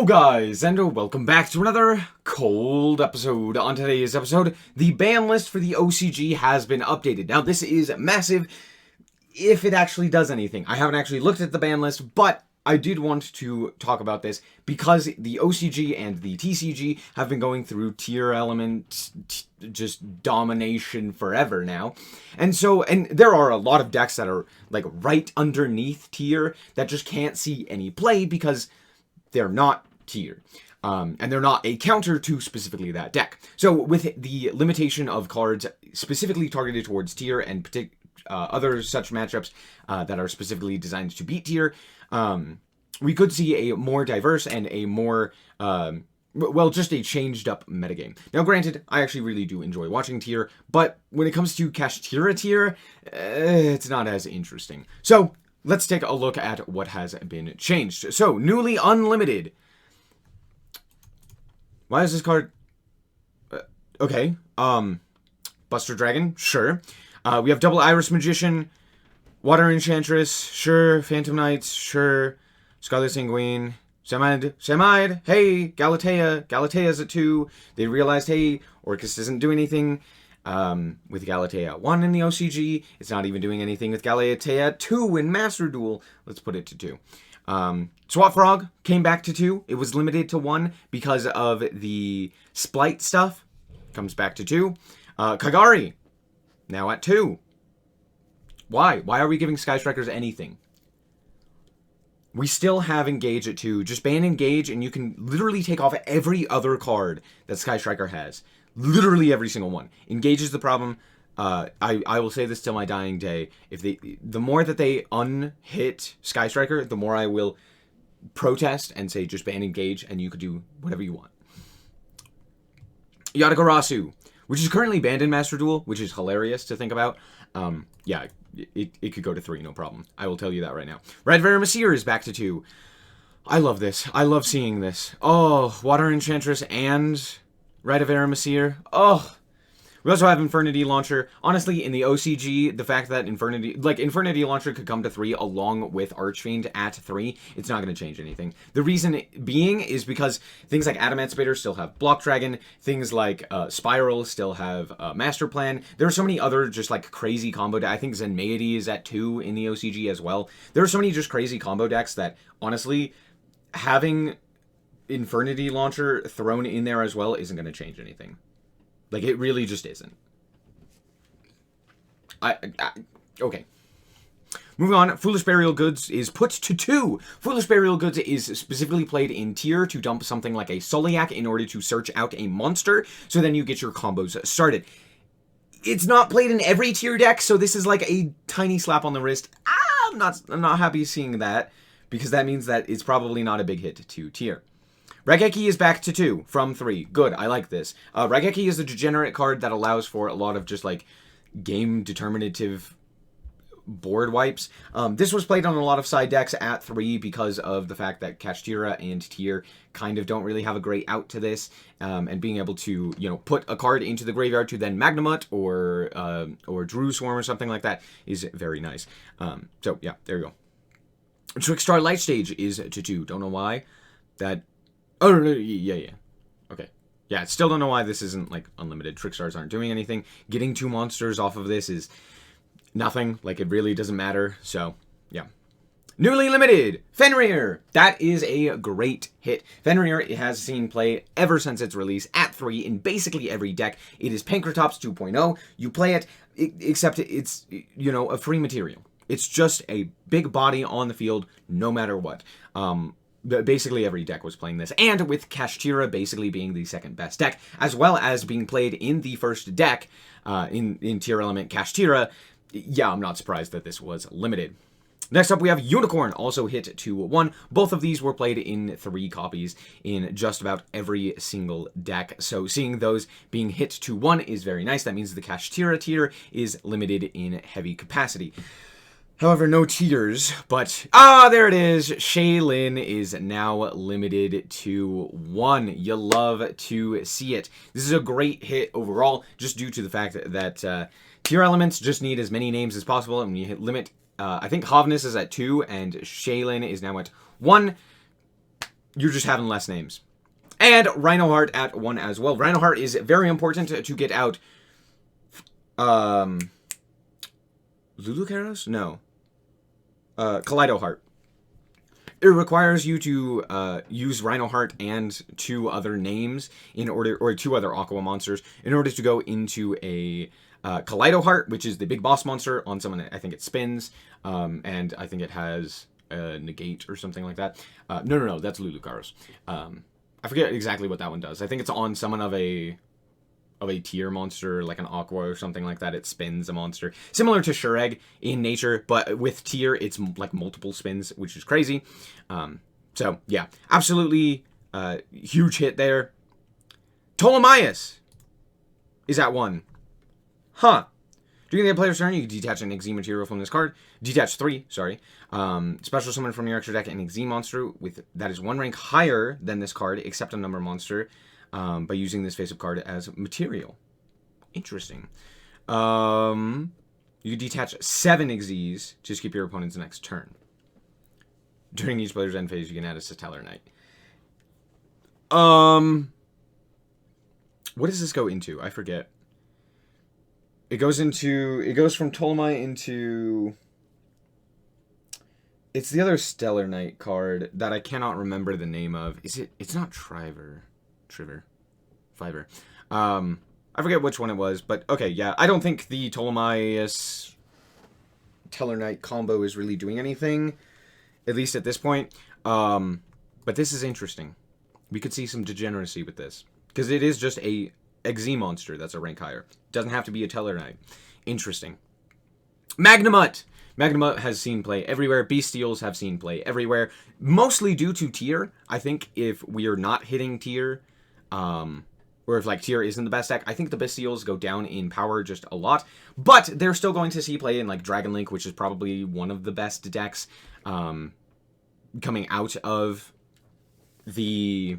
Hello guys, and welcome back to another cold episode. On today's episode, the ban list for the OCG has been updated. Now this is massive, if it actually does anything. I haven't actually looked at the ban list, but I did want to talk about this because the OCG and the TCG have been going through tier element just domination forever now. And there are a lot of decks that are like right underneath tier that just can't see any play because they're not tiered. And they're not a counter to specifically that deck. So with the limitation of cards specifically targeted towards tier and other such matchups that are specifically designed to beat tier, we could see a more diverse and a more, just a changed up metagame. Now granted, I actually really do enjoy watching tier, but when it comes to Kashtira tier, it's not as interesting. So let's take a look at what has been changed. So, newly unlimited. Why is this card... okay. Buster Dragon, sure. We have Double Iris Magician, Water Enchantress, sure. Phantom Knights, sure. Scarlet Sanguine, Samide, hey. Galatea's at 2. They realized, hey, Orcus doesn't do anything. With Galatea 1 in the OCG, it's not even doing anything with Galatea 2 in Master Duel. Let's put it to 2. Swat Frog came back to 2. It was limited to 1 because of the Splight stuff. Comes back to 2. Kagari, now at 2. Why? Why are we giving Sky Strikers anything? We still have Engage at 2. Just ban Engage and you can literally take off every other card that Sky Striker has. Literally every single one. Engage is the problem. I will say this till my dying day. The more that they unhit Sky Striker, the more I will protest and say just ban Engage and you could do whatever you want. Yatagarasu, which is currently banned in Master Duel, which is hilarious to think about. Yeah, it could go to 3, no problem. I will tell you that right now. Red Veramesir is back to 2. I love this. I love seeing this. Oh, Water Enchantress and Rite of Veramesir. Oh. We also have Infernity Launcher. Honestly, in the OCG, the fact that Infernity Launcher could come to 3 along with Archfiend at 3, it's not going to change anything. The reason being is because things like Adamantipator still have Block Dragon. Things like Spiral still have Master Plan. There are so many other just like crazy combo decks. I think Zenmaity is at 2 in the OCG as well. There are so many just crazy combo decks that, honestly, having Infernity Launcher thrown in there as well isn't going to change anything. Like, it really just isn't. Okay. Moving on, Foolish Burial Goods is put to 2. Foolish Burial Goods is specifically played in tier to dump something like a Soliak in order to search out a monster, so then you get your combos started. It's not played in every tier deck, so this is like a tiny slap on the wrist. I'm not happy seeing that, because that means that it's probably not a big hit to tier. Raigeki is back to 2 from 3. Good, I like this. Raigeki is a degenerate card that allows for a lot of just like game determinative board wipes. This was played on a lot of side decks at 3 because of the fact that Kashtira and tier kind of don't really have a great out to this. And being able to, put a card into the graveyard to then Magnamut or Drew Swarm or something like that is very nice. So yeah, there you go. Trickstar Light Stage is to 2. Don't know why. Oh, yeah. Okay. Yeah, still don't know why this isn't, like, unlimited. Trickstars aren't doing anything. Getting 2 monsters off of this is nothing. Like, it really doesn't matter. So, yeah. Newly limited! Fenrir! That is a great hit. Fenrir has seen play ever since its release at 3 in basically every deck. It is Pankratops 2.0. You play it, except it's, a free material. It's just a big body on the field, no matter what. Basically every deck was playing this, and with Kashtira basically being the second best deck, as well as being played in the first deck, in tier element Kashtira, yeah, I'm not surprised that this was limited. Next up, we have Unicorn, also hit to 1. Both of these were played in 3 copies in just about every single deck, so seeing those being hit to 1 is very nice. That means the Kashtira tier is limited in heavy capacity. However, no tiers, but... there it is! Shaylin is now limited to 1. You love to see it. This is a great hit overall, just due to the fact that tier elements just need as many names as possible, and when you hit limit, I think Havnus is at 2, and Shaylin is now at 1. you're just having less names. And Rhinoheart at 1 as well. Rhinoheart is very important to get out. Lulucaros? No. Kaleidoheart. It requires you to use Rhinoheart and 2 other names in order, or 2 other Aqua monsters in order to go into a Kaleidoheart, which is the big boss monster on someone. I think it spins, and I think it has a negate or something like that. No, that's Lulucaros. I forget exactly what that one does. I think it's on someone of a tier monster, like an Aqua or something like that. It spins a monster. Similar to Shureg in nature, but with tier, it's like multiple spins, which is crazy. So, yeah. Absolutely huge hit there. Ptolemaeus is at 1. Huh. During the player's turn, you can detach an Exi material from this card. Detach 3, sorry. Special summon from your extra deck an Exi monster that is 1 rank higher than this card, except a number monster, by using this face-up card as material. Interesting. You can detach 7 Exis to skip your opponent's next turn. During each player's end phase, you can add a Satellar Knight. What does this go into? I forget. It goes from Ptolemy into... It's the other Stellar Knight card that I cannot remember the name of. It's not Fiver. I forget which one it was, but okay, yeah. I don't think the Ptolemaeus Stellar Knight combo is really doing anything, at least at this point. But this is interesting. We could see some degeneracy with this, because it is just a Exi monster that's a rank higher. Doesn't have to be a Stellar Knight. Interesting. Magnamut! Magnamut has seen play everywhere. Bestials have seen play everywhere. Mostly due to tier. I think if we are not hitting tier, or if like tier isn't the best deck, I think the Bestials go down in power just a lot. But they're still going to see play in like Dragon Link, which is probably one of the best decks coming out of the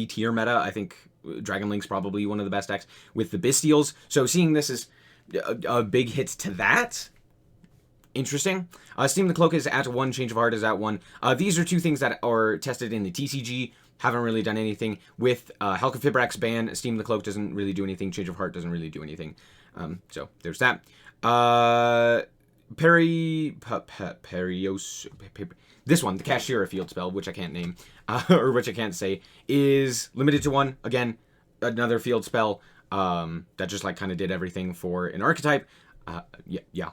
tier meta. I think Dragon Link's probably one of the best decks with the Bestials. So seeing this as a big hit to that, interesting. Steam the Cloak is at 1, Change of Heart is at 1. These are 2 things that are tested in the TCG. Haven't really done anything. With Halqifibrax ban, Steam the Cloak doesn't really do anything. Change of Heart doesn't really do anything. So there's that. This one, the Kashtira field spell, which I can't name, or which I can't say, is limited to 1. Again, another field spell that just like kind of did everything for an archetype. Yeah.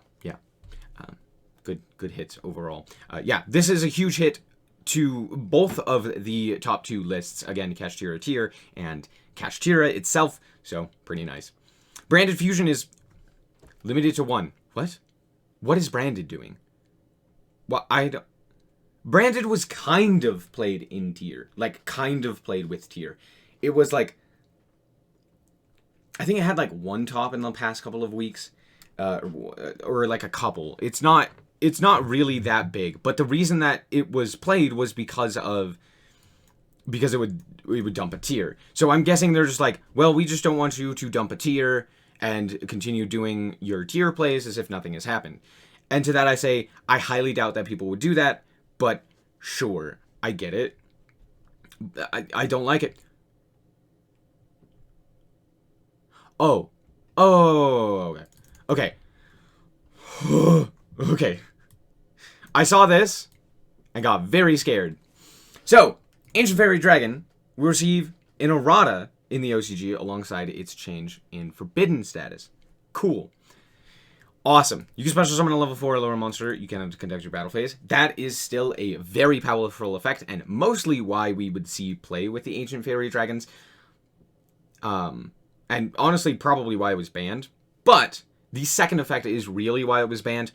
Good hits overall. Yeah, this is a huge hit to both of the top 2 lists. Again, Kashtira tier and Kashtira itself. So pretty nice. Branded Fusion is limited to 1. What? What is Branded doing? Well, I don't... Branded was kind of played in tier. Like, kind of played with tier. It was like... I think it had like 1 top in the past couple of weeks. Or like a couple. It's not really that big. But the reason that it was played was because it would dump a tier. So I'm guessing they're just like, well, we just don't want you to dump a tier and continue doing your tier plays as if nothing has happened. And to that I say, I highly doubt that people would do that, but sure, I get it. I don't like it. Oh, okay. Okay. I saw this and got very scared. So, Ancient Fairy Dragon will receive an errata in the OCG alongside its change in Forbidden status. Cool. Awesome. You can special summon a level 4 or lower monster. You can conduct your battle phase. That is still a very powerful effect, and mostly why we would see play with the Ancient Fairy Dragons. And honestly, probably why it was banned. But the second effect is really why it was banned.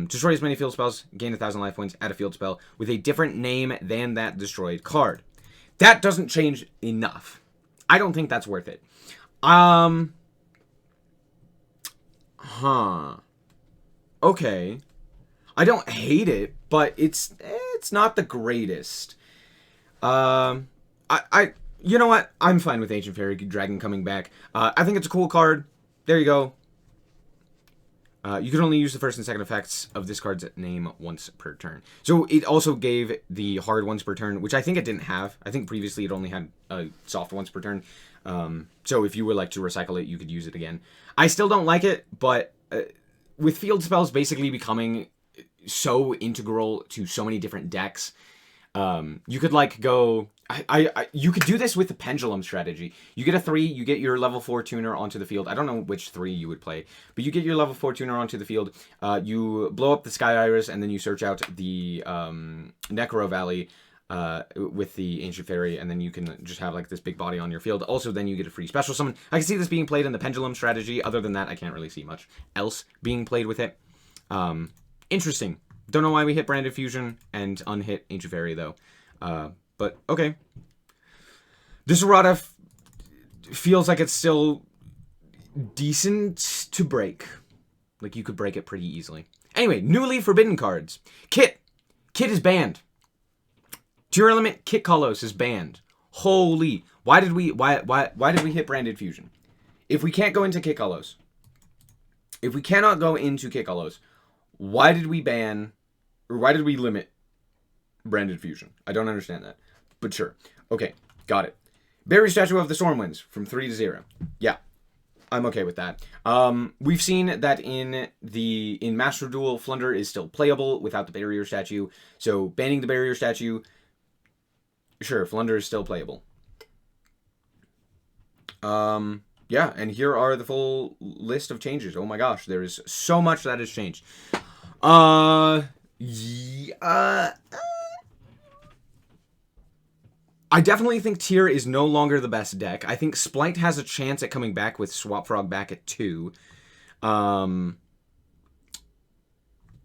Destroy as many field spells, gain 1,000 life points, add a field spell with a different name than that destroyed card. That doesn't change enough. I don't think that's worth it. Okay. I don't hate it, but it's not the greatest. You know what? I'm fine with Ancient Fairy Dragon coming back. I think it's a cool card. There you go. You can only use the first and second effects of this card's name once per turn. So it also gave the hard once per turn, which I think it didn't have. I think previously it only had a soft once per turn. So if you would like to recycle it, you could use it again. I still don't like it, but with field spells basically becoming so integral to so many different decks, you could like go... you could do this with the pendulum strategy. You get a 3, you get your level 4 tuner onto the field. I don't know which 3 you would play, but you get your level 4 tuner onto the field. You blow up the Sky Iris, and then you search out the Necro Valley with the Ancient Fairy, and then you can just have like this big body on your field. Also, then you get a free special summon. I can see this being played in the pendulum strategy. Other than that, I can't really see much else being played with it. Interesting. Don't know why we hit Branded Fusion and unhit Ancient Fairy, though. But, okay. This errata feels like it's still decent to break. Like, you could break it pretty easily. Anyway, newly forbidden cards. Kit. Kit is banned. Tier element Kit Kalos is banned. Holy. Why did we hit Branded Fusion? If we can't go into Kit Kalos, if we cannot go into Kit Kalos, why did we ban, or why did we limit Branded Fusion? I don't understand that. But sure. Okay, got it. Barrier Statue of the Stormwinds from 3 to 0. Yeah, I'm okay with that. We've seen that in Master Duel, Flunder is still playable without the Barrier Statue. So banning the Barrier Statue, sure, Flunder is still playable. Yeah, and here are the full list of changes. Oh my gosh, there is so much that has changed. I definitely think Tyr is no longer the best deck. I think Splight has a chance at coming back with Swap Frog back at 2.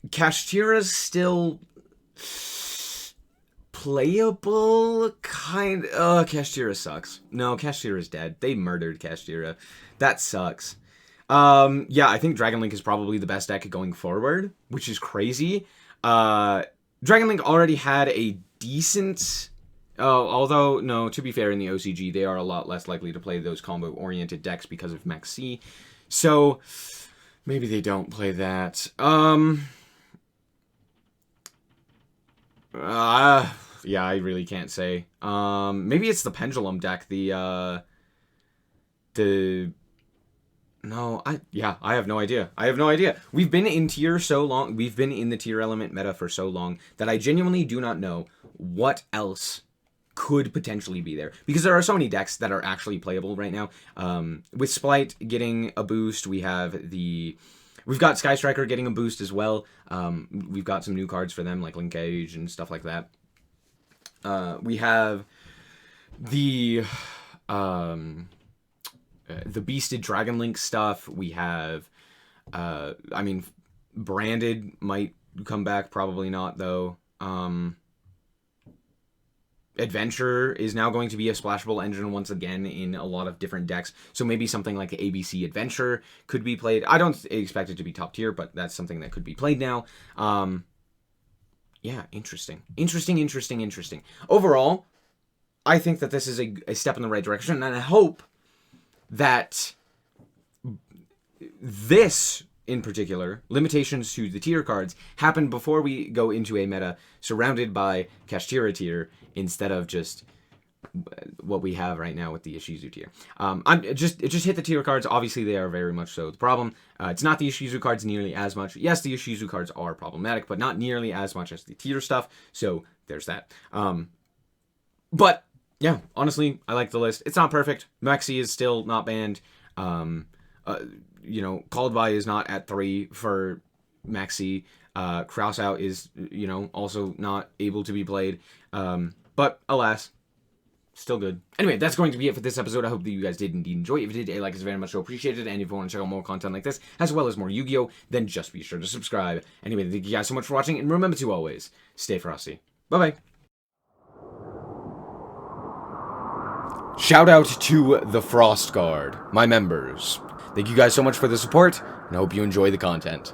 Kashtira's still playable, kind of. Kashtira sucks. No, Kashtira's dead. They murdered Kashtira. That sucks. Yeah, I think Dragon Link is probably the best deck going forward, which is crazy. Dragon Link already had a decent... Oh, although, no, to be fair, in the OCG, they are a lot less likely to play those combo-oriented decks because of Mech C. So, maybe they don't play that. Yeah, I really can't say. Maybe it's the Pendulum deck, No, I have no idea. I have no idea. We've been in tier so long, we've been in the tier element meta for so long, that I genuinely do not know what else could potentially be there, because there are so many decks that are actually playable right now. With Splight getting a boost, we've got Sky Striker getting a boost as well. We've got some new cards for them, like Linkage and stuff like that. We have the Beasted Dragon Link stuff. We have, I mean, Branded might come back, probably not, though. Adventure is now going to be a splashable engine once again in a lot of different decks. So maybe something like ABC Adventure could be played. I don't expect it to be top tier, but that's something that could be played now. Yeah, interesting. Interesting. Overall, I think that this is a step in the right direction, and I hope that this, in particular, limitations to the tier cards, happen before we go into a meta surrounded by Kashtira tier, instead of just what we have right now with the Ishizu tier. It just hit the tier cards. Obviously, they are very much so the problem. It's not the Ishizu cards nearly as much. Yes, the Ishizu cards are problematic, but not nearly as much as the tier stuff. So there's that. But yeah, honestly, I like the list. It's not perfect. Maxi is still not banned. Called by is not at 3 for Maxi. Kraus out is, also not able to be played. But alas, still good. Anyway, that's going to be it for this episode. I hope that you guys did indeed enjoy. If you did, a like is very much so appreciated. And if you want to check out more content like this, as well as more Yu-Gi-Oh, then just be sure to subscribe. Anyway, thank you guys so much for watching, and remember to always stay frosty. Bye-bye. Shout out to the Frost Guard, my members. Thank you guys so much for the support, and I hope you enjoy the content.